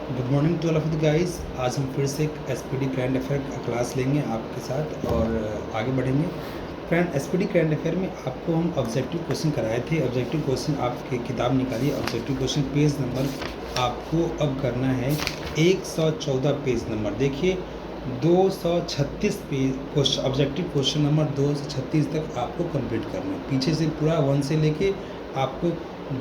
Good morning to all of the guys. आज हम फिर से एक एसपीडी करंट अफेयर का क्लास लेंगे आपके साथ और आगे बढ़ेंगे। फ्रेंड, एसपीडी करंट अफेयर में आपको हम ऑब्जेक्टिव क्वेश्चन कराए थे। ऑब्जेक्टिव क्वेश्चन आपकी किताब निकालिए। ऑब्जेक्टिव क्वेश्चन पेज नंबर आपको अब करना है 114 पेज नंबर। देखिए 236 page question, objective question number 236 तक आपको कंप्लीट करना है। पीछे से पूरा 1 से लेके आपको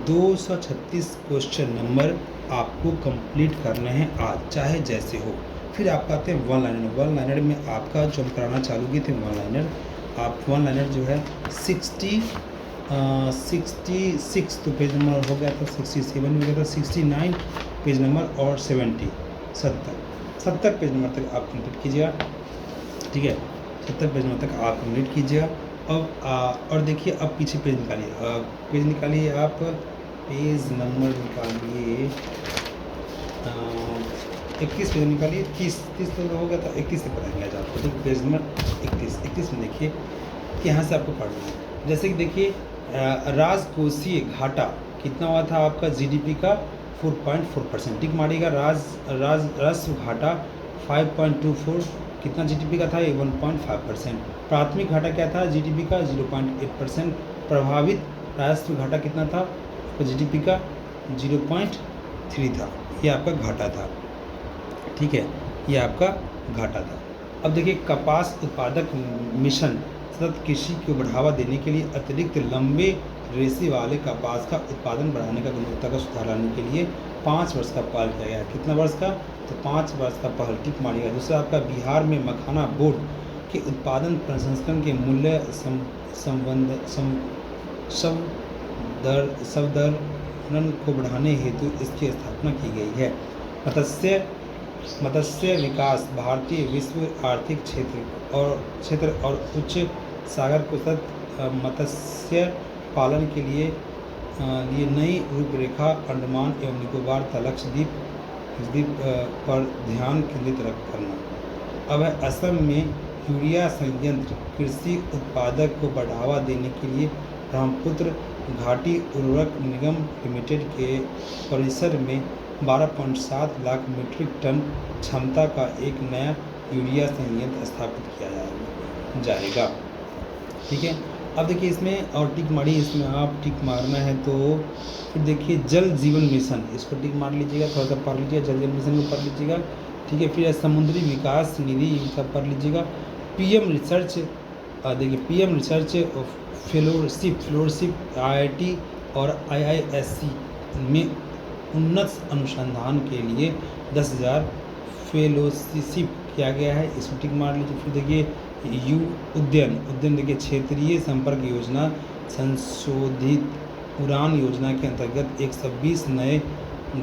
236 क्वेश्चन नंबर आपको कंप्लीट करने हैं आज, चाहे जैसे हो। फिर आप आते हैं वन लाइनर। वन लाइनर में आपका जो हम कराना चालू किए थे वन लाइनर, आप वन लाइनर जो है 66 तो पेज नंबर हो गया था, 67 हो गया था, 69 पेज नंबर और 70 पेज नंबर तक आप कंप्लीट कीजिएगा। ठीक है, 70 पेज नंबर तक आप कंप्लीट कीजिएगा। अब और देखिए अब पीछे पेज निकालिए। पेज निकालिए, आप पेज नंबर निकालिए 21 पेज निकालिए। 30 तो हो गया था, 31 से पढ़ाएंगे आज आपको। देखिए पेज नंबर 31 में देखिए कि यहाँ से आपको पढ़ना है। जैसे कि देखिए राजकोषीय घाटा कितना हुआ था आपका जीडीपी का 4.4%। टिक मारिएगा। राजस्व घाटा 5.24, कितना जीडीपी का था ये 1.5%। प्राथमिक घाटा क्या था जीडीपी का 0.8%। प्रभावित राजस्व घाटा कितना था जीडीपी का 0.3 था। ये आपका घाटा था। ठीक है, ये आपका घाटा था। अब देखिए कपास उत्पादक मिशन सतत कृषि को बढ़ावा देने के लिए अतिरिक्त लंबे रेशे वाले कपास का उत्पादन बढ़ाने का गुणवत्ता का सुधार लाने के लिए 5 वर्ष का पहल किया गया है। कितना वर्ष का? तो 5 वर्ष का पहल। टिक मारिएगा। दूसरा आपका बिहार में मखाना बोर्ड के उत्पादन प्रसंस्करण के मूल्य सवदरण को बढ़ाने हेतु इसकी स्थापना की गई है। मत्स्य विकास भारतीय विश्व आर्थिक क्षेत्र और उच्च सागर को मत्स्य पालन के लिए नई रूपरेखा अंडमान एवं निकोबार लक्षद्वीप पर ध्यान केंद्रित करना। अब है असम में यूरिया संयंत्र कृषि उत्पादक को बढ़ावा देने के लिए ब्रह्मपुत्र घाटी उर्वरक निगम लिमिटेड के परिसर में 12.7 लाख मीट्रिक टन क्षमता का एक नया यूरिया संयंत्र स्थापित किया जाएगा। ठीक है, अब देखिए इसमें और टिक मारिए। इसमें आप टिक मारना है तो फिर देखिए जल जीवन मिशन, इसको टिक मार लीजिएगा। थोड़ा सा पढ़ लीजिएगा, जल जीवन मिशन को पढ़ लीजिएगा। ठीक है, फिर समुद्री विकास निधि इसका पढ़ लीजिएगा। पीएम रिसर्च, देखिए पीएम रिसर्च फेलोशिप आईआईटी और आईआईएससी में उन्नत अनुसंधान के लिए 10,000 फेलोशिप किया गया है। इसको टिक मार लीजिए। फिर देखिए उद्यन देखिए क्षेत्रीय संपर्क योजना संशोधित उड़ान योजना के अंतर्गत 120 नए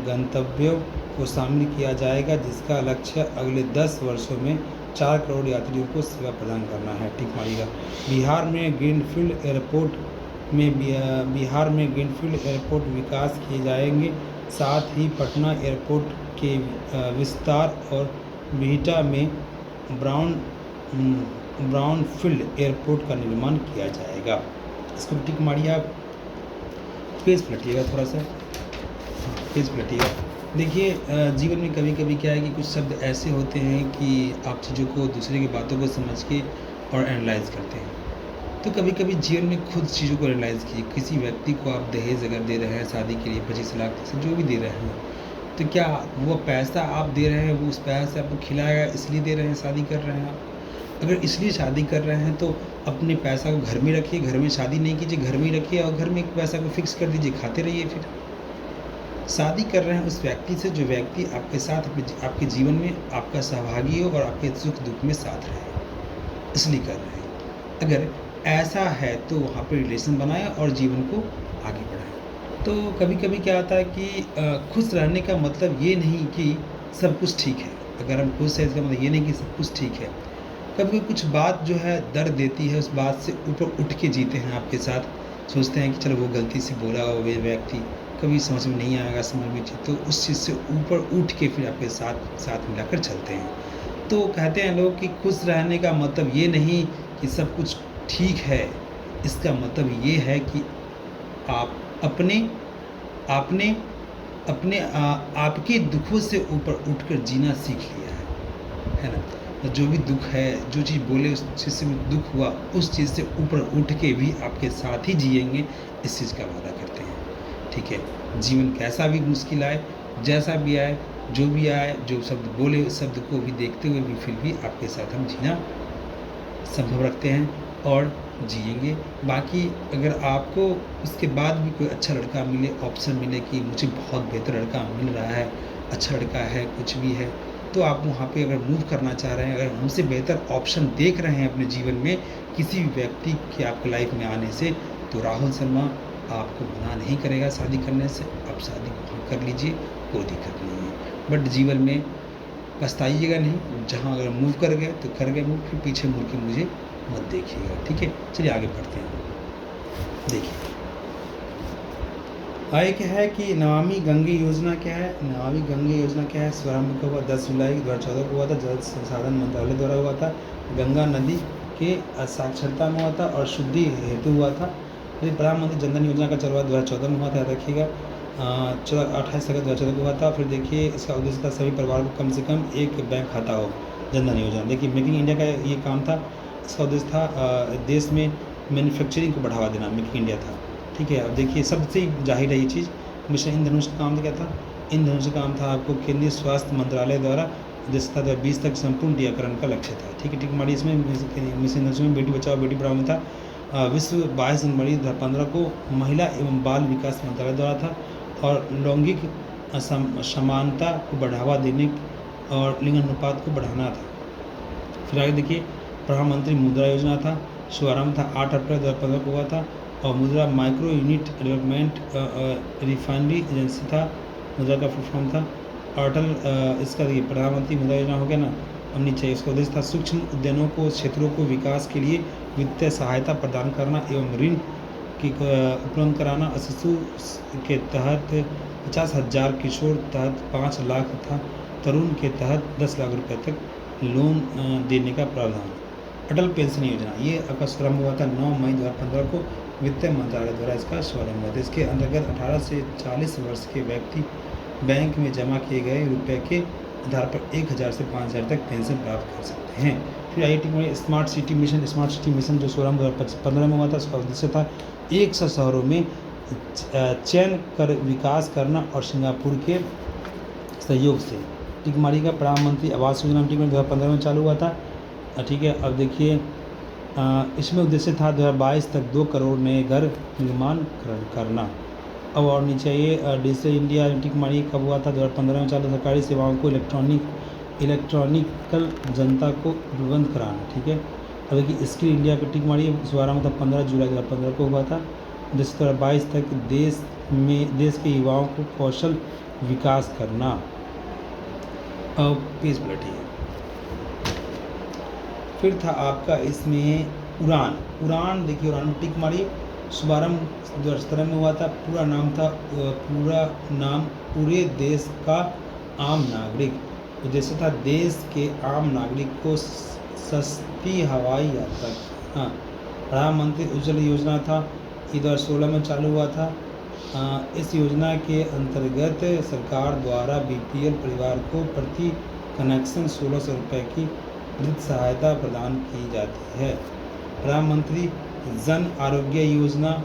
गंतव्यों को शामिल किया जाएगा, जिसका लक्ष्य अगले 10 वर्षों में 4 करोड़ यात्रियों को सेवा प्रदान करना है। ठीक मारिएगा। बिहार में ग्रीनफील्ड एयरपोर्ट विकास किए जाएंगे। साथ ही पटना एयरपोर्ट के विस्तार और बिहटा में ब्राउनफील्ड एयरपोर्ट का निर्माण किया जाएगा। इसको टिक मारिए। आप पेज पलटिएगा, थोड़ा सा पेज पलटिएगा। देखिए जीवन में कभी कभी क्या है कि कुछ शब्द ऐसे होते हैं कि आप चीज़ों को, दूसरे की बातों को समझ के और एनालाइज करते हैं। तो कभी कभी जीवन में खुद चीज़ों को एनालाइज कीजिए। किसी व्यक्ति को आप दहेज अगर दे रहे हैं शादी के लिए 25 लाख से जो भी दे रहे हैं, तो क्या वो पैसा आप दे रहे हैं वो उस पैसे से आपको खिलाएगा इसलिए दे रहे हैं, शादी कर रहे हैं आप? अगर इसलिए शादी कर रहे हैं तो अपने पैसा को घर में रखिए, घर में शादी नहीं कीजिए, घर में ही रखिए और घर में पैसा को फिक्स कर दीजिए, खाते रहिए। फिर शादी कर रहे हैं उस व्यक्ति से जो व्यक्ति आपके साथ आपके जीवन में आपका सहभागी हो और आपके सुख दुख में साथ रहे, इसलिए कर रहे हैं। अगर ऐसा है तो वहाँ पर रिलेशन बनाएं और जीवन को आगे बढ़ाएं। तो कभी कभी क्या होता है कि खुश रहने का मतलब ये नहीं कि सब कुछ ठीक है। अगर हम खुश हैं इसका मतलब ये नहीं कि सब कुछ ठीक है। कभी कुछ बात जो है दर्द देती है, उस बात से ऊपर उठ के जीते हैं आपके साथ। सोचते हैं कि चलो वो गलती से बोला वो व्यक्ति, कभी समझ में नहीं आएगा, समझ में तो उस चीज़ से ऊपर उठ के फिर आपके साथ मिलाकर चलते हैं। तो कहते हैं लोग कि खुश रहने का मतलब ये नहीं कि सब कुछ ठीक है, इसका मतलब ये है कि आप आपने अपने आपके दुखों से ऊपर उठकर जीना सीख लिया है ना? तो जो भी दुख है, जो चीज़ बोले उस चीज़ से भी दुख हुआ, उस चीज़ से ऊपर उठ के भी आपके साथ ही जिएँगे, इस चीज़ का वादा करते हैं, ठीक है? जीवन कैसा भी मुश्किल आए, जैसा भी आए, जो भी आए, जो शब्द बोले उस शब्द को भी देखते हुए भी फिर भी आपके साथ हम जीना संभव रखते हैं और जिएँगे। बाकी अगर आपको उसके बाद भी कोई अच्छा लड़का मिले, ऑप्शन मिले कि मुझे बहुत बेहतर लड़का मिल रहा है, अच्छा लड़का है, कुछ भी है, तो आप वहाँ पे अगर मूव करना चाह रहे हैं, अगर हमसे बेहतर ऑप्शन देख रहे हैं अपने जीवन में किसी भी व्यक्ति के आपके लाइफ में आने से, तो राहुल शर्मा आपको मना नहीं करेगा शादी करने से। आप शादी वहाँ कर लीजिए, कोई दिक्कत नहीं है। बट जीवन में पछताइएगा नहीं, जहाँ अगर मूव कर गए तो कर गए मूव, फिर पीछे मुड़ के मुझे मत देखिएगा, ठीक है? चलिए आगे बढ़ते हैं। देखिए आगे क्या है कि नमामि गंगे योजना क्या है? नमामि गंगे योजना क्या है? शुभारंभ कब हुआ? 10 जुलाई 2014 को हुआ था, जल संसाधन मंत्रालय द्वारा हुआ था। गंगा नदी के साक्षरता में हुआ था और शुद्धि हेतु हुआ था। फिर प्रधानमंत्री जनधन योजना का शुरुआत 2014 में हुआ था, याद रखिएगा। 28 अगस्त 2014 को हुआ था। फिर देखिए इसका उद्देश्य था सभी परिवार को कम से कम एक बैंक खाता हो, जनधन योजना। देखिए मेकिंग इंडिया का ये काम था। इसका उद्देश्य था देश में मैन्युफैक्चरिंग को बढ़ावा देना, मेकिंग इंडिया था, ठीक है? अब देखिए सबसे जाहिर है ये चीज़। मिशन इंद्रधनुष का काम क्या था? इंद्रधनुष का काम था आपको केंद्रीय स्वास्थ्य मंत्रालय द्वारा उद्देश्य था 20 तक संपूर्ण टीकाकरण का लक्ष्य था, ठीक है? टिक मारी इसमें मिशन इंद्रधनुष में बेटी बचाओ बेटी पढ़ाओ में था। विश्व 22 जनवरी 2015 को महिला एवं बाल विकास मंत्रालय द्वारा था और लैंगिक समानता को बढ़ावा देने और लिंग अनुपात को बढ़ाना था। फिर आगे देखिए प्रधानमंत्री मुद्रा योजना था, शुभारंभ था 8 अप्रैल 2015 को हुआ था। और मुद्रा micro unit development refinery agency था, मुद्रा का फुल फॉर्म था। अटल इसका देखिए प्रधानमंत्री मुद्रा योजना हो गया ना। अब नीचे इसका उद्देश्य था सूक्ष्म उद्यमों को क्षेत्रों को विकास के लिए वित्तीय सहायता प्रदान करना एवं ऋण की उपलब्ध कराना। शिशु के तहत 50,000, किशोर तहत 5 लाख तथा तरुण के तहत 10 लाख रुपये तक लोन देने का प्रावधान। अटल पेंशन योजना ये आपका शुभारंभ हुआ था 9 मई 2015 को, वित्त मंत्रालय द्वारा इसका शुभारंभ हुआ था। इसके अंतर्गत 18 से 40 वर्ष के व्यक्ति बैंक में जमा किए गए रुपए के आधार पर 1,000 से 5,000 तक पेंशन प्राप्त कर सकते हैं। फिर IIT में स्मार्ट सिटी मिशन जो शुभारंभ 2015 में हुआ था, उसका उद्देश्य था 100 शहरों में चयन कर विकास करना और सिंगापुर के सहयोग से। टिकमारी का प्रधानमंत्री आवास योजना 2015 में चालू हुआ था, ठीक है? अब देखिए इसमें उद्देश्य था 2022 तक 2 करोड़ नए घर निर्माण करना। अब और नीचे ये डिजिटल इंडिया टिक मारिए कब हुआ था? 2015 में चालू। सरकारी सेवाओं को इलेक्ट्रॉनिकल जनता को उपलब्ध कराना, ठीक है? अब देखिए स्किल इंडिया का टिक मारिए, शुभारंभ था 15 जुलाई 2015 को हुआ था। 2022 तक देश के युवाओं को कौशल विकास करना। अब पेज पलटिए। फिर था आपका इसमें उड़ान देखिए, उड़ान में टिक मारिए। शुभारंभ 2017 में हुआ था। पूरा नाम पूरे देश का आम नागरिक। उद्देश्य था देश के आम नागरिक को सस्ती हवाई यात्रा। हाँ, प्रधानमंत्री उज्ज्वला योजना था, ये 2016 में चालू हुआ था। इस योजना के अंतर्गत सरकार द्वारा BPL परिवार को प्रति कनेक्शन 1600 रुपये की वित्त सहायता प्रदान की जाती है। प्रधानमंत्री जन आरोग्य योजना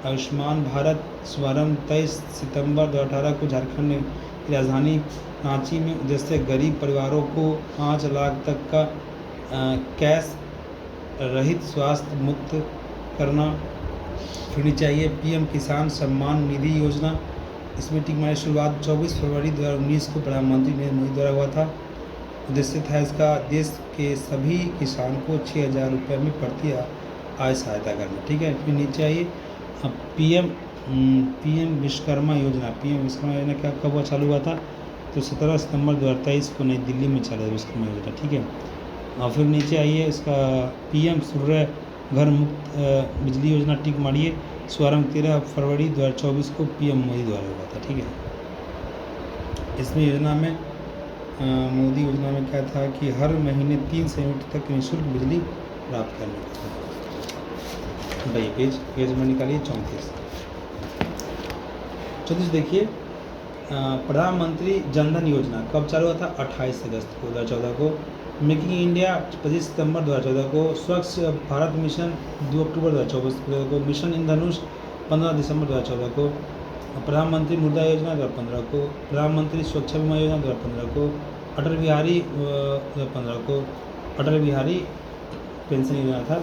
आयुष्मान भारत, शुभारंभ 23 सितंबर 2018 को झारखंड की राजधानी रांची में। उद्देश्य गरीब परिवारों को 5 लाख तक का कैश रहित स्वास्थ्य मुक्त करना। फिर चाहिए PM किसान सम्मान निधि योजना। इसमें टिक मारी शुरुआत 24 फरवरी 2019 को प्रधानमंत्री नरेंद्र मोदी द्वारा हुआ था। उद्देश्य था इसका देश के सभी किसान को 6,000 रुपये में प्रति आय सहायता करना, ठीक है? फिर नीचे आइए PM विश्वकर्मा योजना। PM विश्वकर्मा योजना क्या कब हुआ चालू हुआ था? तो 17 सितंबर 2023 को नई दिल्ली में चालू विश्वकर्मा योजना, ठीक है? और फिर नीचे आइए इसका PM सूर्य घर मुक्त बिजली योजना टिक मारिए। शुभारंभ 13 फरवरी 2024 को PM मोदी द्वारा हुआ था, ठीक है? इसमें योजना में मोदी योजना में क्या था कि हर महीने 300 यूनिट तक निःशुल्क बिजली प्राप्त करने का था। भाई पेज में निकालिए 34 देखिए। प्रधानमंत्री जनधन योजना कब चालू हुआ था? 28 अगस्त को 2014 को। मेकिंग इंडिया 25 सितंबर 2014 को। स्वच्छ भारत मिशन 2 अक्टूबर 2024 को। मिशन इंद्रधनुष 15 दिसंबर 2014 को। प्रधानमंत्री मुद्रा योजना 2015 को। प्रधानमंत्री सुरक्षा बीमा योजना 2015 को। अटल बिहारी 2015 को अटल बिहारी पेंशन योजना था।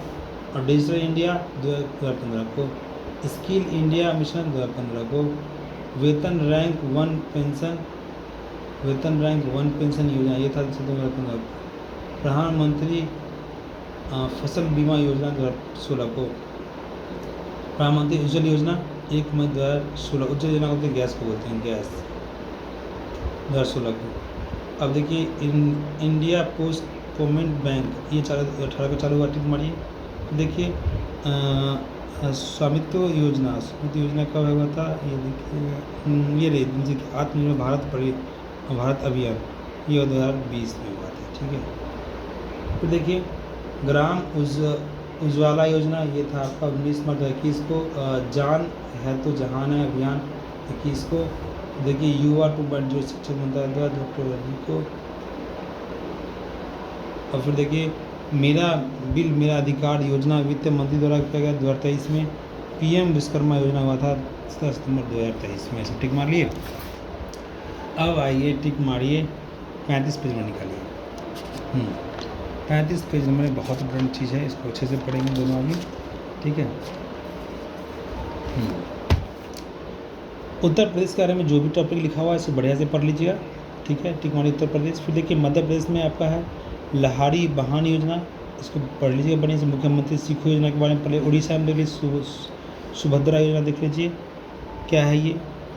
और डिजिटल इंडिया 2015 को। स्किल इंडिया मिशन 2015 को। वेतन रैंक 1 पेंशन योजना ये था 2015 को। प्रधानमंत्री फसल बीमा योजना 2016 को। प्रधानमंत्री उज्ज्वल योजना 1 मई 2016। उज्ज्वल योजना को बोलते गैस को बोलते हैं, गैस 2016 को। अब देखिए इंडिया पोस्ट पेमेंट बैंक ये 18 को चालू हुआ, टिक मारिए। देखिए स्वामित्व योजना कब हुआ था? ये देखिए ये रही देखिए आत्मनिर्भर भारत अभियान ये 2020 में हुआ था, ठीक है। फिर देखिए ग्राम उज्ज्वला योजना ये था आपका 19 मार्च 2021 को। जान है तो जहान है अभियान 21 को। देखिए युवा 2.0 शिक्षक मंत्रालय डॉक्टर को। और फिर देखिए मेरा बिल मेरा अधिकार योजना वित्त मंत्री द्वारा किया गया 2023 में। पीएम विश्वकर्मा योजना हुआ था 17 सितंबर 2023 में। सब टिक मार लिए। अब आइए टिक मारिए 35 पेज में निकालिए। 35 पेज नंबर बहुत इंपॉर्टेंट चीज़ है, इसको अच्छे से पढ़ेंगे दोनों आगे, ठीक है। उत्तर प्रदेश के बारे में जो भी टॉपिक लिखा हुआ है इसे बढ़िया से पढ़ लीजिएगा, ठीक है। टिक मारिए उत्तर प्रदेश। फिर देखिए मध्य प्रदेश में आपका है लहारी बहान योजना, इसको पढ़ लीजिए बढ़िया से। मुख्यमंत्री सिखो योजना के बारे में पढ़े। उड़ीसा में देख लीजिए सुभद्रा योजना देख लीजिए क्या है ये।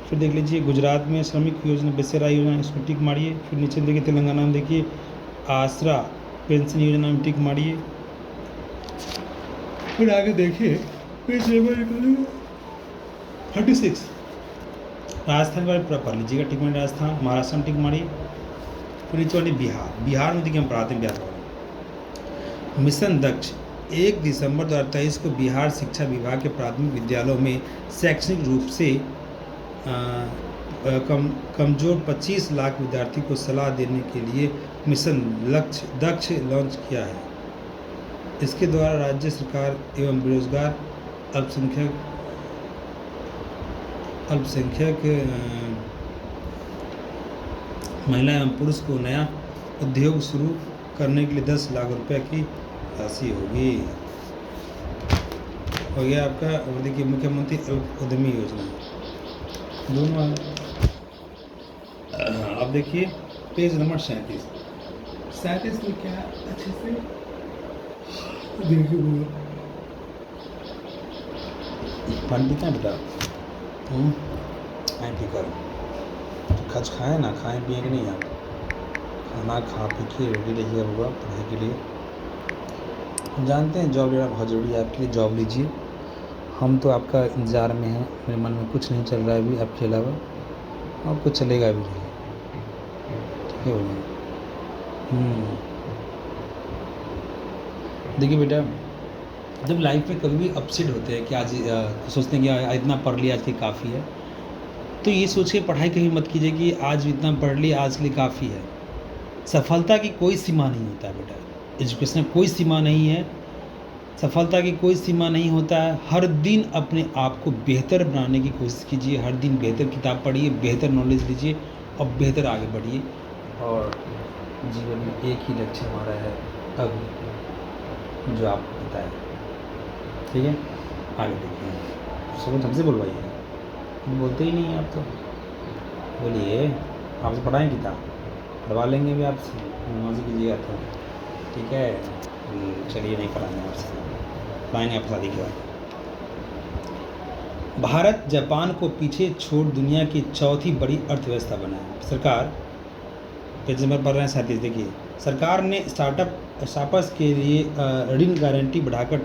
फिर देख लीजिए गुजरात में श्रमिक योजना बेसेरा योजना, इसको टिक मारिए। फिर नीचे देखिए तेलंगाना में देखिए आसरा पेंशन योजना में टिक मारिए। फिर आगे देखिए पेज नंबर 36 राजस्थान के बारे में पूरा पढ़ लीजिएगा, टिक मारिए राजस्थान। महाराष्ट्र में टिक मारिए। फिर नीचे वाली बिहार में देखिए हम पढ़ाते हैं बिहार का मिशन दक्ष 1 दिसंबर 2023 को बिहार शिक्षा विभाग के प्राथमिक विद्यालयों में शैक्षणिक रूप से कमजोर 25 लाख विद्यार्थी को सलाह देने के लिए मिशन लक्ष्य दक्ष लॉन्च किया है। इसके द्वारा राज्य सरकार एवं बेरोजगार अल्पसंख्यक महिला एवं पुरुष को नया उद्योग शुरू करने के लिए 10 लाख रुपए की राशि होगी। हो गया आपका। और देखिए मुख्यमंत्री अल्प उद्यमी योजना दोनों। अब देखिए पेज नंबर 37 में क्या है अच्छे से देखिए। पानी पीता है बेटा? ठीक है। खच खाएँ ना खाएँ पिए कि नहीं? आप खाना खा पी के रेडी रहिए होगा पढ़ाई के लिए। हम जानते हैं जॉब लेना बहुत ज़रूरी है आपके लिए, जॉब लीजिए। हम तो आपका इंतज़ार में हैं, मेरे मन में कुछ नहीं चल रहा है अभी आपके अलावा, और कुछ चलेगा भी नहीं, ठीक है भैया। देखिए बेटा जब लाइफ में कभी भी अपसेट होते हैं कि आज सोचते हैं कि इतना पढ़ लिया आज के काफ़ी है, तो ये सोच के पढ़ाई कभी मत कीजिए कि आज इतना पढ़ लिया आज के लिए काफ़ी है। सफलता की कोई सीमा नहीं होता है बेटा, एजुकेशन में कोई सीमा नहीं है, सफलता की कोई सीमा नहीं होता है। हर दिन अपने आप को बेहतर बनाने की कोशिश कीजिए, हर दिन बेहतर किताब पढ़िए, बेहतर नॉलेज लीजिए और बेहतर आगे बढ़िए। और जीवन में एक ही लक्ष्य हमारा है अब जो आपको पता है, ठीक है। आगे देखिए सब ढंग से बोलवाइए, बोलते ही नहीं आप तो बोलिए। आपसे पढ़ाएँ किताब पढ़वा लेंगे भी आपसे, मौज कीजिएगा तो ठीक है। चलिए नहीं पढ़ाएंगे आपसे, पढ़ाएंगे आप शादी के बाद। भारत जापान को पीछे छोड़ दुनिया की चौथी बड़ी अर्थव्यवस्था बना है। सरकार पेज नंबर पढ़ रहे हैं 37। देखिए सरकार ने स्टार्टअप्स के लिए ऋण गारंटी बढ़ाकर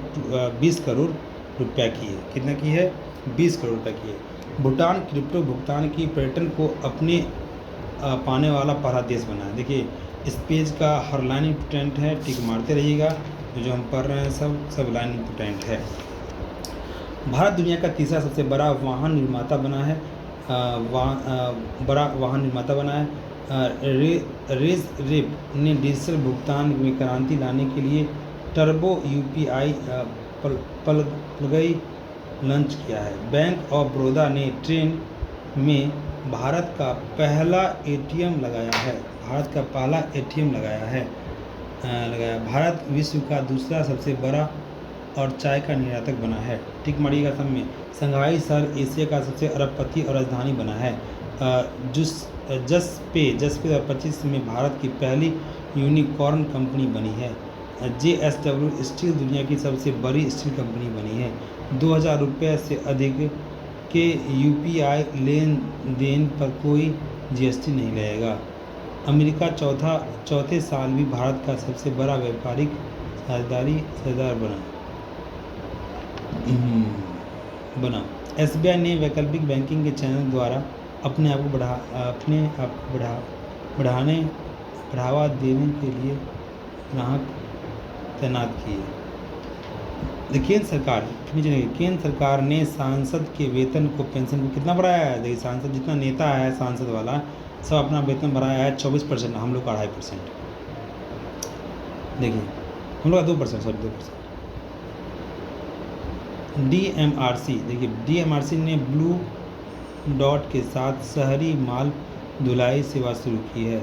20 करोड़ रुपया की है। कितना की है? 20 करोड़ रुपये की है। भूटान क्रिप्टो भुगतान की पर्यटन को अपने पाने वाला पहला देश बना है। देखिए इस पेज का हर लाइन इम्पोर्टेंट है, टिक मारते रहिएगा। जो हम पढ़ रहे हैं सब लाइन इम्पोर्टेंट है। भारत दुनिया का तीसरा सबसे बड़ा वाहन निर्माता बना है। बड़ा वाहन निर्माता बना है। रेप ने डिजिटल भुगतान में क्रांति लाने के लिए टर्बो यूपीआई प्लगई लॉन्च किया है। बैंक ऑफ बड़ौदा ने ट्रेन में भारत का पहला एटीएम लगाया है। भारत विश्व का दूसरा सबसे बड़ा और चाय का निर्यातक बना है। टिक मारिएगा सब में। संघाई शहर एशिया का सबसे अरबपति और राजधानी बना है। जसपे 2025 में भारत की पहली यूनिकॉर्न कंपनी बनी है। JSW स्टील दुनिया की सबसे बड़ी स्टील कंपनी बनी है। 2000 रुपये से अधिक के यूपीआई लेन देन पर कोई जीएसटी नहीं लगेगा। अमेरिका चौथे साल भी भारत का सबसे बड़ा व्यापारिक साझेदार बना। SBI ने वैकल्पिक बैंकिंग के चैनल द्वारा अपने आप को बढ़ावा देने के लिए ग्राहक तैनात किए। केंद्र सरकार ने सांसद के वेतन को पेंशन को कितना बढ़ाया है। देखिए सांसद जितना नेता है सांसद वाला सब अपना वेतन बढ़ाया है 24%। हम लोग का 2.5%। देखिए हम लोग का 2%। DMRC देखिए DMRC ने ब्लू डॉट के साथ शहरी माल धुलाई सेवा शुरू की है।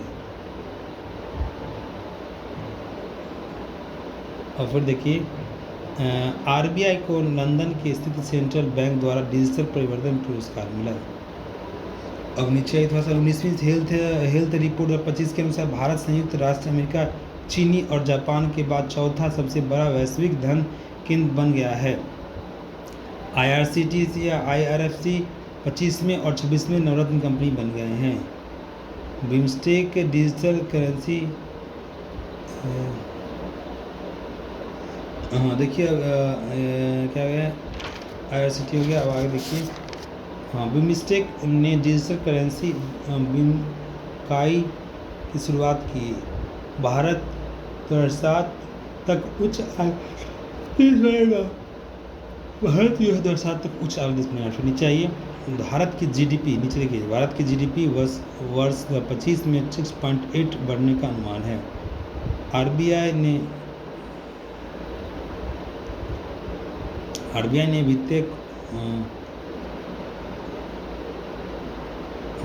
और फिर देखिए RBI को लंदन के स्थित सेंट्रल बैंक द्वारा डिजिटल परिवर्तन पुरस्कार मिला। अब नीचे थोड़ा सा 19वीं हेल्थ रिपोर्ट 2025 के अनुसार भारत संयुक्त राष्ट्र अमेरिका चीनी और जापान के बाद चौथा सबसे बड़ा वैश्विक धन केंद्र बन गया है। IRCTC या IRFC 25वें और 26वें नवरत्न कंपनी बन गए हैं। बिमस्टेक डिजिटल करेंसी देखिए क्या गया IRCT हो गया। अब आगे देखिए बिमस्टेक ने डिजिटल करेंसी बिमकाई की शुरुआत की। भारत 2007 तक उच्च आय रहेगा। भारत 2007 तक उच्च आय देश नीचे आइए। भारत की GDP नीचे देखिए। भारत की GDP वर्ष 2025 में 6.8 बढ़ने का अनुमान है। RBI ने वित्तीय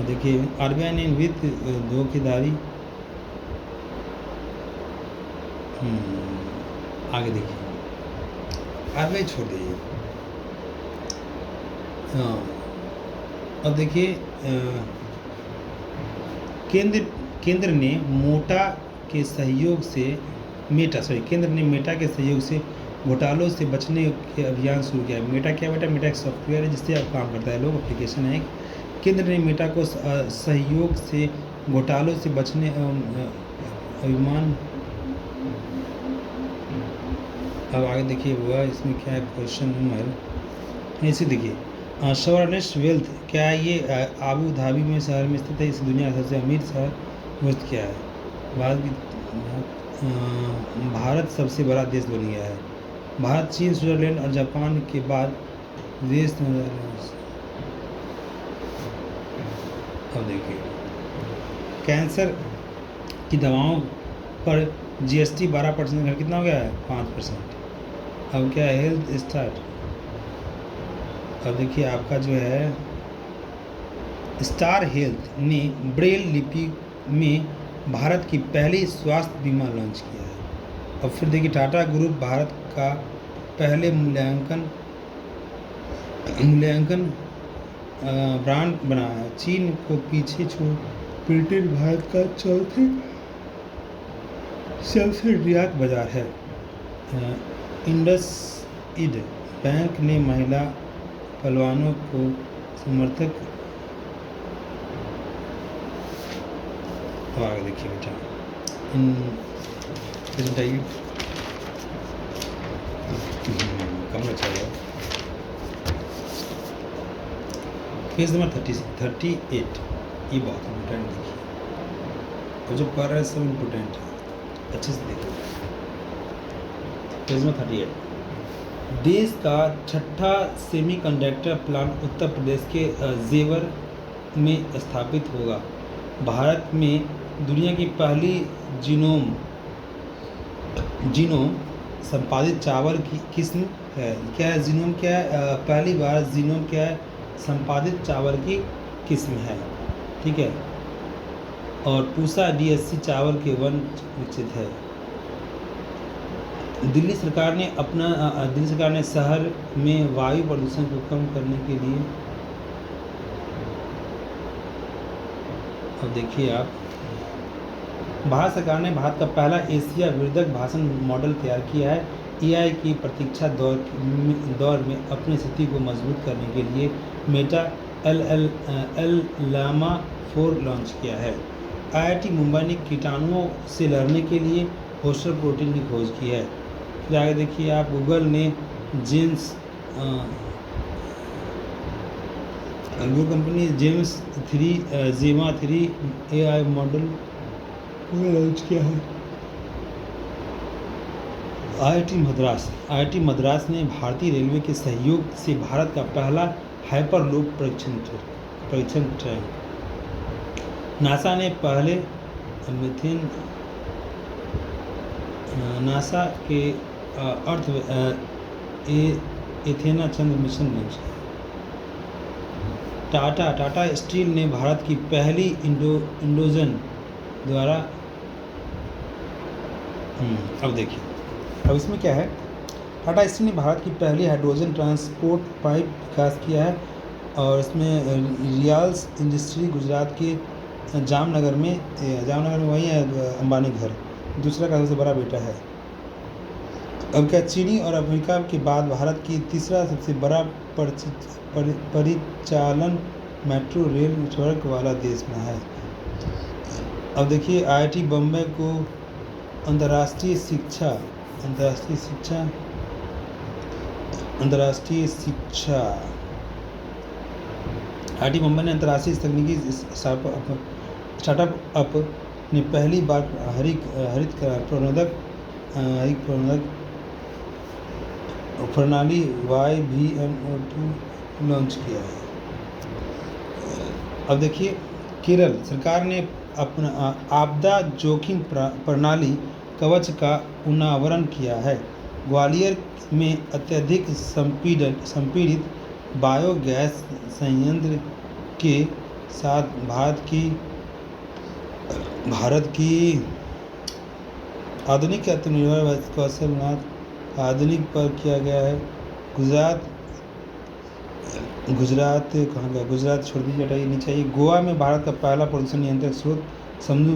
देखिए RBI ने वित्त धोखाधड़ी आगे देखिए RBI छोड़ दीजिए। हाँ अब देखिए केंद्र ने मेटा के सहयोग से घोटालों से बचने के अभियान शुरू किया है। मेटा क्या बेटा? मेटा एक सॉफ्टवेयर है जिससे आप काम करता है लोग, एप्लीकेशन है। केंद्र ने मेटा को सहयोग से घोटालों से बचने अभियान। अब आगे देखिए हुआ इसमें क्या है क्वेश्चन नंबर ऐसे देखिए सॉवरेन वेल्थ क्या है? ये आबू धाबी में शहर में स्थित है। इस दुनिया का सबसे अमीर शहर वेल्थ क्या है? भारत सबसे बड़ा देश बन गया है। भारत चीन स्विट्जरलैंड और जापान के बाद देश। अब देखिए कैंसर की दवाओं पर GST 12% का कितना हो गया है? 5%। अब क्या है हेल्थ स्टार्ट। अब देखिए आपका जो है स्टार हेल्थ ने ब्रेल लिपि में भारत की पहली स्वास्थ्य बीमा लॉन्च किया है। और फिर देखिए टाटा ग्रुप भारत का पहले मूल्यांकन ब्रांड बना है। चीन को पीछे छोड़ ब्रिटेन भारत का चौथे सबसे निर्यात बाजार है। इंडसइंड बैंक ने महिला पहलवानों को समर्थक। आगे देखिए बेटा कम अच्छा है। पेज नंबर 38 ये बहुत इम्पोर्टेंट देखिए और जो कर रहा है सब इम्पोर्टेंट है, अच्छे से देखिए। पेज नंबर 38 देश का छठा सेमीकंडक्टर प्लांट उत्तर प्रदेश के जेवर में स्थापित होगा। भारत में दुनिया की पहली जीनोम संपादित चावल की किस्म है। क्या है जीनोम? क्या है? पहली बार जीनोम क्या है? संपादित चावल की किस्म है। ठीक है। और पूसा DSC चावल के वन विकसित है। दिल्ली सरकार ने शहर में वायु प्रदूषण को कम करने के लिए, अब देखिए आप, भारत सरकार ने भारत का पहला एशिया विर्धक भाषण मॉडल तैयार किया है। AI की प्रतीक्षा दौर में अपनी स्थिति को मजबूत करने के लिए मेटा लामा 4 लॉन्च किया है। IIT मुंबई ने कीटाणुओं से लड़ने के लिए होस्टर प्रोटीन की खोज की है। फिर आगे देखिए आप, गूगल ने कंपनी जेमा 3 AI मॉडल लॉन्च किया है। IIT मद्रास ने भारतीय रेलवे के सहयोग से भारत का पहला हाइपरलूप परीक्षण ट्रेन। नासा ने पहले नासा के अर्थ एथेना चंद्र मिशन लॉन्च किया। टाटा स्टील ने भारत की पहली इंडोजन द्वारा, अब देखिए, अब इसमें क्या है, टाटा स्टील ने भारत की पहली हाइड्रोजन ट्रांसपोर्ट पाइप विकास किया है। और इसमें रिलायंस इंडस्ट्री गुजरात के जामनगर में वही है अंबानी घर, दूसरा का सबसे बड़ा बेटा है। अब क्या, चीनी और अमेरिका के बाद भारत की तीसरा सबसे बड़ा परिचालन मेट्रो रेल नेटवर्क वाला देश में है। अब देखिए, IIT बम्बई को अंतर्राष्ट्रीय शिक्षा IIT मुंबई ने अंतर्राष्ट्रीय तकनीकी स्टार्टअप ने पहली बार हरित प्रणोदक प्रणाली YBMO2 लॉन्च किया है। अब देखिए, केरल सरकार ने अपना आपदा जोखिम प्रणाली कवच का अनावरण किया है। ग्वालियर में अत्यधिक संपीड़ित बायोगैस संयंत्र के साथ भारत की आधुनिक आत्मनिर्भर कौशलनाथ आधुनिक पर किया गया है। गुजरात कहाँ गया? गुजरात छोड़ दीजिए, हटाइए, नहीं चाहिए। गोवा में भारत का पहला प्रदूषण नियंत्रण स्रोत समझू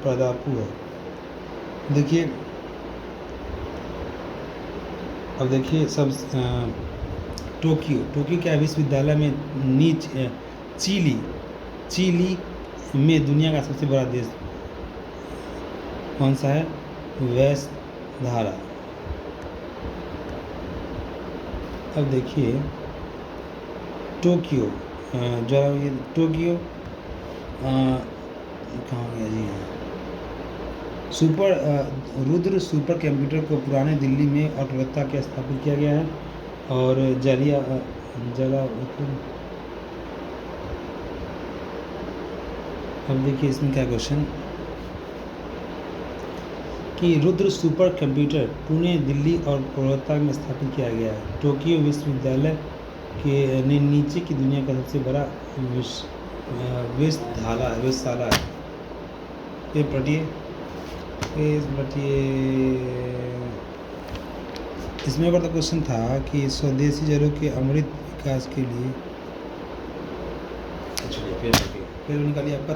प्रदापू है। देखिए, अब देखिए सब टोक्यो क्या विश्वविद्यालय में चिली में दुनिया का सबसे बड़ा देश कौन सा है? वेशधारा। अब देखिए, टोक्यो कहाँ गया जी? रुद्र सुपर कंप्यूटर को पुराने दिल्ली में और कलकत्ता के स्थापित किया गया है। और अब देखिए इसमें क्या क्वेश्चन, कि रुद्र सुपर कंप्यूटर पुणे, दिल्ली और कोलकाता में स्थापित किया गया है। टोक्यो विश्वविद्यालय के नीचे की दुनिया का सबसे बड़ा वेधशाला है। ये पढ़िए, इसमें अगर तो क्वेश्चन था कि स्वदेशी जड़ों के अमृत विकास के लिए, फिर निकालिए आपका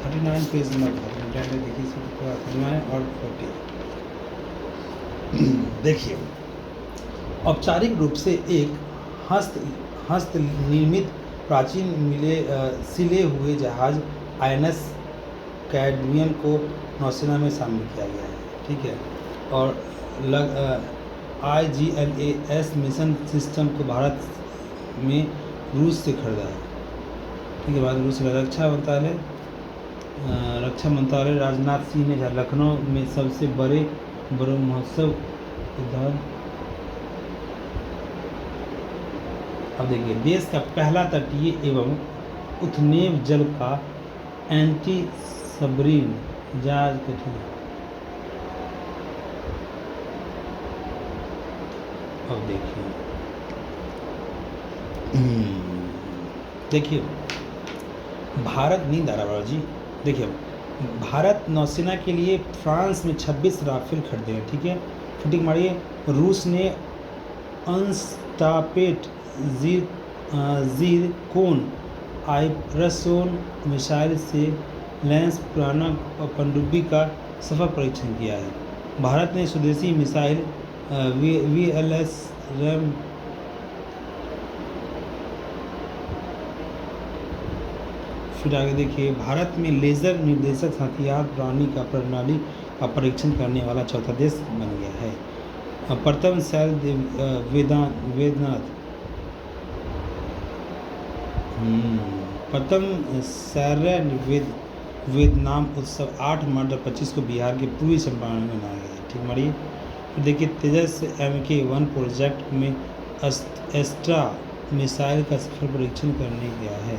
39 पेज नंबर देखिए, 39 और 40। देखिए, औपचारिक रूप से एक हस्त निर्मित प्राचीन सिले हुए जहाज INS कैडमियम को नौसेना में शामिल किया गया है। ठीक है। और IGLAS मिशन सिस्टम को भारत में रूस से खरीदा है। ठीक है, बाद रूस से रक्षा मंत्रालय राजनाथ सिंह ने लखनऊ में सबसे बड़े ब्रह्मोत्सव अब देखिए, देश का पहला तटीय एवं उथनेव जल का एंटी सबमरीन जहाज गठित। अब देखिए भारत, नींद आ रहा जी। देखिए, भारत नौसेना के लिए फ्रांस में 26 राफेल खरीदे हैं, ठीक है। फिटिंग मारिए। रूस ने अनस्टापेट जीरकोन आइपरसोन मिसाइल से लेंस पुराना पनडुब्बी का सफल परीक्षण किया है। भारत ने स्वदेशी मिसाइल VLS रैम फिर आगे देखिए, भारत में लेज़र निर्देशक हथियार प्रणाली का परीक्षण करने वाला चौथा देश बन गया है। प्रथम शैल वेदनाथ प्रथम सैर्य वेदनाम उत्सव 8 मार्च 2025 को बिहार के पूर्वी चंपारण में मनाया गया। ठीक मारिए। तो देखिए, तेजस MK1 प्रोजेक्ट में एस्ट्रा मिसाइल का सफल परीक्षण करने गया है।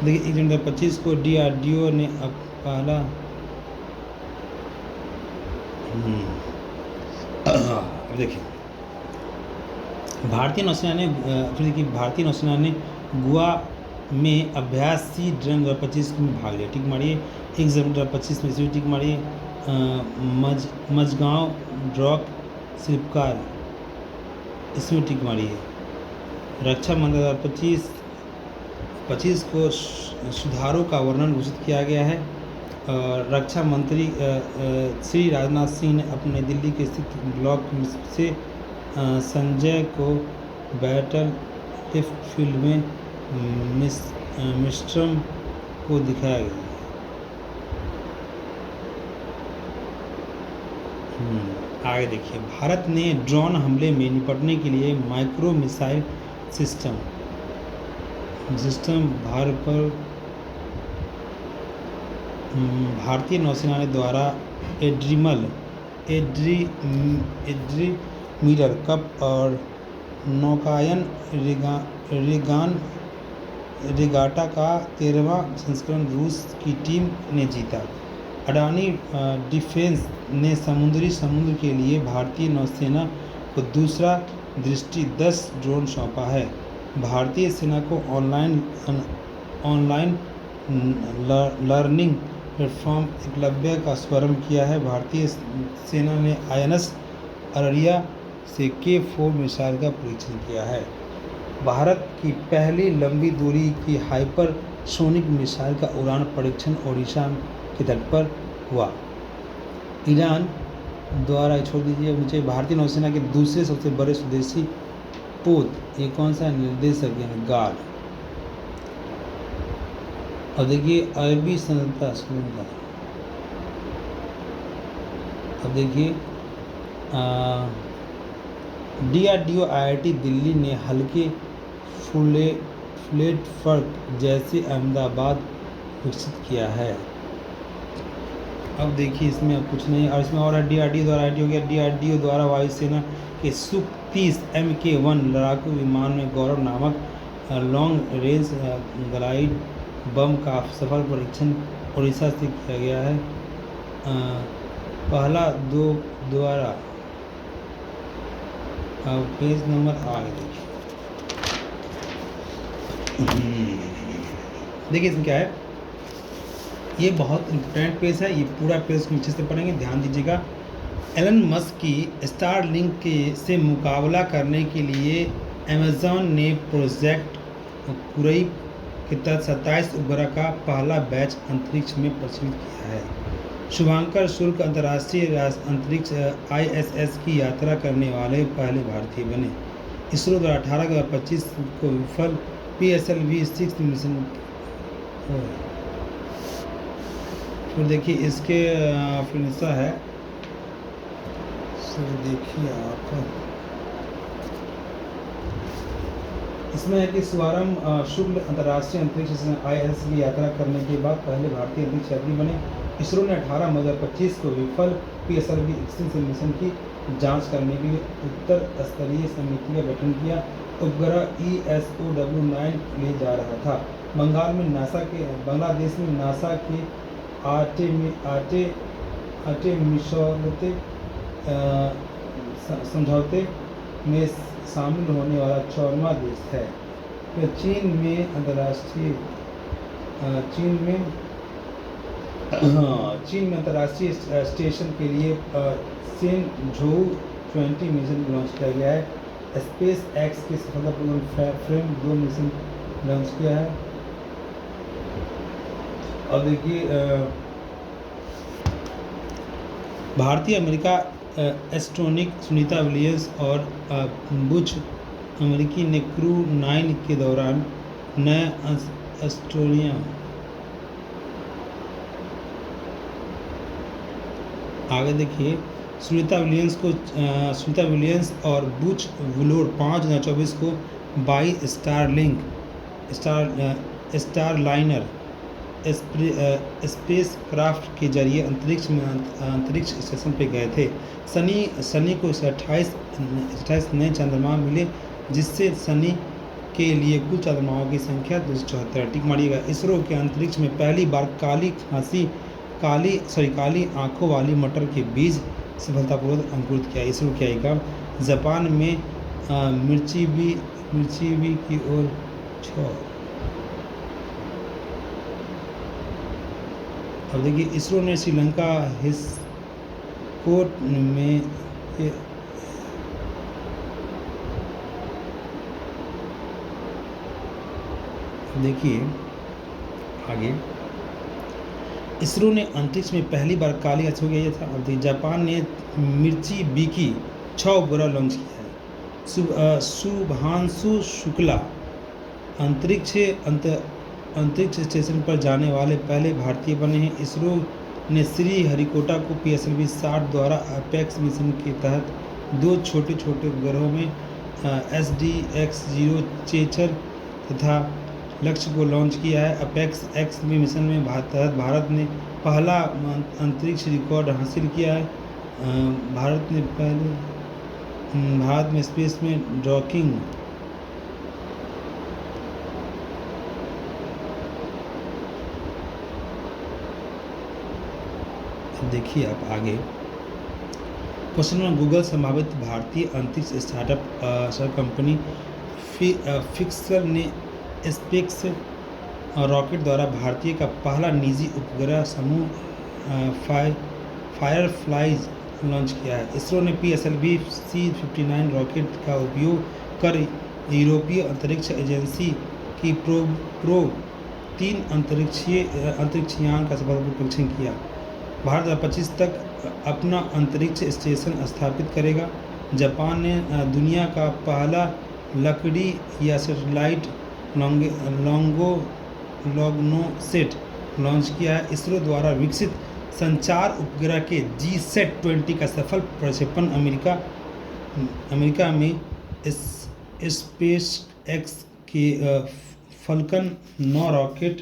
देखिए, 1 जनवरी 2025 को DRDO ने अब पहला अब देखिए, भारतीय नौसेना ने गोवा में अभ्यासी ड्रन 2025 में भाग लिया। टिक मारिए। 1 जनवरी 2025 में टिक मारिए। मझगांव ड्रॉक शिल्पकार, इसमें टिक मारिए। रक्षा मंत्रालय 2025 को सुधारों का वर्णन घोषित किया गया है। रक्षा मंत्री श्री राजनाथ सिंह ने अपने दिल्ली के स्थित ब्लॉक से संजय को बैटल फील्ड में मिस्ट्रम को दिखाया गया। आगे देखिए, भारत ने ड्रोन हमले में निपटने के लिए माइक्रो मिसाइल सिस्टम भारतीय नौसेना ने द्वारा एड्रीमिरर कप और नौकायन रेगाटा का 13वां संस्करण रूस की टीम ने जीता। अडानी डिफेंस ने समुद्र के लिए भारतीय नौसेना को दूसरा दृष्टि 10 ड्रोन सौंपा है। भारतीय सेना को ऑनलाइन लर्निंग प्लेटफॉर्म एकलव्य का शुभारंभ किया है। भारतीय सेना ने INS अररिया से K4 मिसाइल का परीक्षण किया है। भारत की पहली लंबी दूरी की हाइपरसोनिक मिसाइल का उड़ान परीक्षण ओडिशा के तट पर हुआ। ईरान द्वारा, छोड़ दीजिए मुझे, भारतीय नौसेना के दूसरे सबसे बड़े स्वदेशी पोत, ये कौन सा निर्देशक यानी गार्ड। और देखिए, अरबी स्वतंत्रता। अब देखिए, DRDO IIT दिल्ली ने हल्के फ्लैटफर्क जैसे अहमदाबाद विकसित किया है। अब देखिए, इसमें अब कुछ नहीं, और इसमें और DRDO द्वारा IIT हो गया। DRDO द्वारा वायुसेना के Su-30 MK1 लड़ाकू विमान में गौरव नामक लॉन्ग रेंज ग्लाइड बम का सफल परीक्षण उड़ीसा से किया गया है। पहला 2 द्वारा पेज नंबर आगे देखिए इसमें क्या है। ये बहुत इम्पोर्टेंट पेज है, ये पूरा पेज को अच्छे से पढ़ेंगे, ध्यान दीजिएगा। एलन मस्क की स्टारलिंक के से मुकाबला करने के लिए अमेज़न ने प्रोजेक्ट कुरई के तहत 27 उपग्रह का पहला बैच अंतरिक्ष में प्रक्षेपित किया है। शुभांकर शुक्ल अंतर्राष्ट्रीय अंतरिक्ष ISS की यात्रा करने वाले पहले भारतीय बने। इसरो द्वारा 18/25 को विफल PSLV-6 मिशन। फिर देखिए, इसके फिर ऐसा है, देखिए आप, इसमें है कि शुभारंभ शुक्ल अंतर्राष्ट्रीय अंतरिक्ष ISS की यात्रा करने के बाद पहले भारतीय अंतरिक्ष यात्री बने। इसरो ने 18 मई 2025 को विफल PSLV-6 मिशन की जांच करने के लिए उच्च स्तरीय समिति का गठन किया। उपग्रह ESOW-9 ले जा रहा था। बांग्लादेश में नासा के आर्टेमिसौते समझौते में शामिल होने वाला 14वां देश है। तो चीन में अंतर्राष्ट्रीय स्टेशन के लिए सेनझोउ 20 मिशन लॉन्च किया गया है। स्पेस एक्स के सफलतापूर्वक फ्रेम 2 मिशन लॉन्च किया है। और देखिए भारतीय अमेरिका एस्ट्रोनॉट सुनीता विलियम्स और बुच अमेरिकी ने क्रू 9 के दौरान नए एस्ट्रोनिया आगे देखिए सुनीता विलियम्स और बुच वुलोर 5 जनवरी 2024 को बाई स्टारलाइनर स्पेस क्राफ्ट के जरिए अंतरिक्ष स्टेशन पर गए थे। शनि को 28 नए चंद्रमा मिले, जिससे शनि के लिए कुल चंद्रमाओं की संख्या 274। टिक मारिएगा। इसरो के अंतरिक्ष में पहली बार काली आंखों वाली मटर के बीज सफलतापूर्वक अंकुरित किया। इसरो क्या आएगा। जापान में मिर्चीबी की ओर छोर। अब देखिए इसरो ने श्रीलंका हिस्कोट में देखिए आगे इसरो ने अंतरिक्ष में पहली बार काली आंखों किया था। और जापान ने मिर्चीबी 6 उपग्रह लॉन्च किया है। शुभांशु शुक्ला अंतरिक्ष स्टेशन पर जाने वाले पहले भारतीय बने हैं। इसरो ने श्रीहरिकोटा को PSLV 60 द्वारा अपेक्स मिशन के तहत 2 छोटे उपग्रहों में SDX-0 चेचर तथा लक्ष्य को लॉन्च किया है। अपेक्स एक्स मिशन में भारत ने पहला अंतरिक्ष रिकॉर्ड हासिल किया है। भारत में स्पेस में डॉकिंग देखिए आप आगे क्वेश्चन में गूगल संभावित भारतीय अंतरिक्ष स्टार्टअप कंपनी फिक्सर ने स्पेस रॉकेट द्वारा भारतीय का पहला निजी उपग्रह समूह फायरफ्लाइज लॉन्च किया है। इसरो ने PSLV C-59 रॉकेट का उपयोग कर यूरोपीय अंतरिक्ष एजेंसी की प्रोब 3 अंतरिक्षयान का सफलतापूर्वक परीक्षण किया। भारत 2025 तक अपना अंतरिक्ष स्टेशन स्थापित करेगा। जापान ने दुनिया का पहला लकड़ी या सैटेलाइट लॉन्गोसेट लॉन्च किया है। इसरो द्वारा विकसित संचार उपग्रह के GSAT-20 का सफल प्रक्षेपण अमेरिका में स्पेस एक्स के फल्कन 9 रॉकेट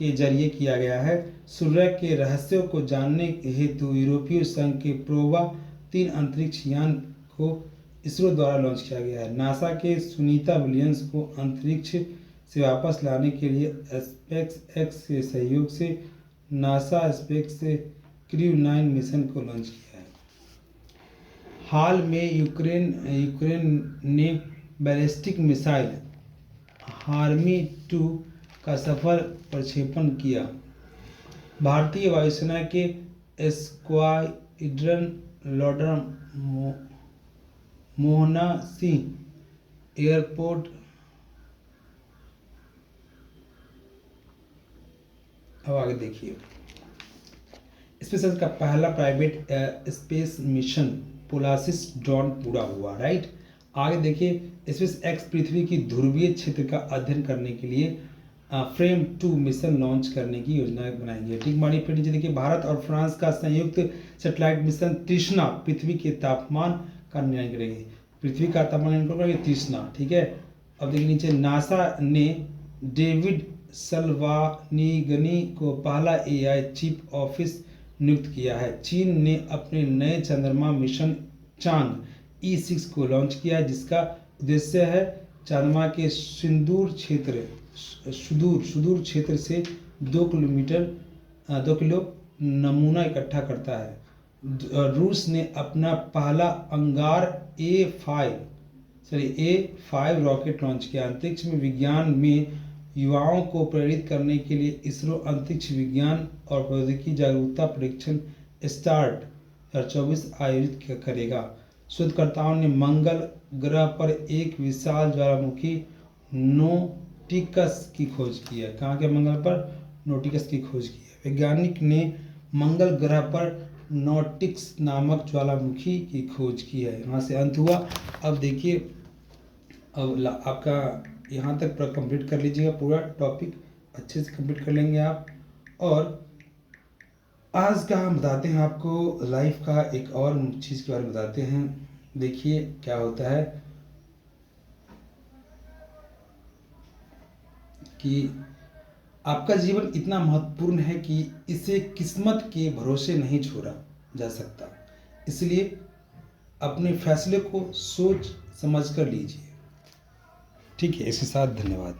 के जरिए किया गया है। सूर्य के रहस्यों को जानने हेतु यूरोपीय संघ के प्रोबा 3 अंतरिक्ष यान को इसरो द्वारा लॉन्च किया गया है। नासा के सुनीता विलियम्स को अंतरिक्ष से वापस लाने के लिए स्पेस एक्स के सहयोग से नासा स्पेस से क्रू 9 मिशन को लॉन्च किया है। हाल में यूक्रेन ने बैलिस्टिक मिसाइल हार्मी 2 का सफल प्रक्षेपण किया। भारतीय वायुसेना के squadron leader Mohana Singh airport अब आगे देखिए स्पेस का पहला private space mission Polaris Dawn पूरा हुआ। राइट आगे देखिए स्पेस एक्स पृथ्वी की ध्रुवीय क्षेत्र का अध्ययन करने के लिए फ्रेम 2 मिशन लॉन्च करने की योजना बनाएंगे। ठीक मानिए फिर नीचे देखिए भारत और फ्रांस का संयुक्त सैटेलाइट मिशन तृष्णा पृथ्वी के तापमान का निर्णय करेगी। पृथ्वी का तापमान निर्णय करेगी तृष्णा। ठीक है अब देखिए नीचे नासा ने डेविड सल्वानिगनी को पहला AI चीफ ऑफिस नियुक्त किया है। चीन ने अपने नए चंद्रमा मिशन चांग E6 को लॉन्च किया है, जिसका उद्देश्य है चांदमा के सुदूर क्षेत्र से 2 किलो नमूना इकट्ठा करता है। रूस ने अपना पहला अंगार A5 रॉकेट लॉन्च किया। अंतरिक्ष में विज्ञान में युवाओं को प्रेरित करने के लिए इसरो अंतरिक्ष विज्ञान और प्रौद्योगिकी जागरूकता परीक्षण स्टार्ट 2024 आयोजित करेगा। शोधकर्ताओं ने मंगल ग्रह पर एक विशाल ज्वालामुखी नोटिकस की खोज की है। कहाँ के मंगल पर? नोटिकस की खोज की है। वैज्ञानिक ने मंगल ग्रह पर नोटिक्स नामक ज्वालामुखी की खोज की है। यहाँ से अंत हुआ। अब देखिए, अब आपका यहाँ तक पूरा कंप्लीट कर लीजिएगा, पूरा टॉपिक अच्छे से कंप्लीट कर लेंगे आप। और आज का हम बताते हैं आपको लाइफ का एक और चीज़ के बारे में बताते हैं। देखिए क्या होता है कि आपका जीवन इतना महत्वपूर्ण है कि इसे किस्मत के भरोसे नहीं छोड़ा जा सकता। इसलिए अपने फैसले को सोच समझ कर लीजिए। ठीक है, इसके साथ धन्यवाद।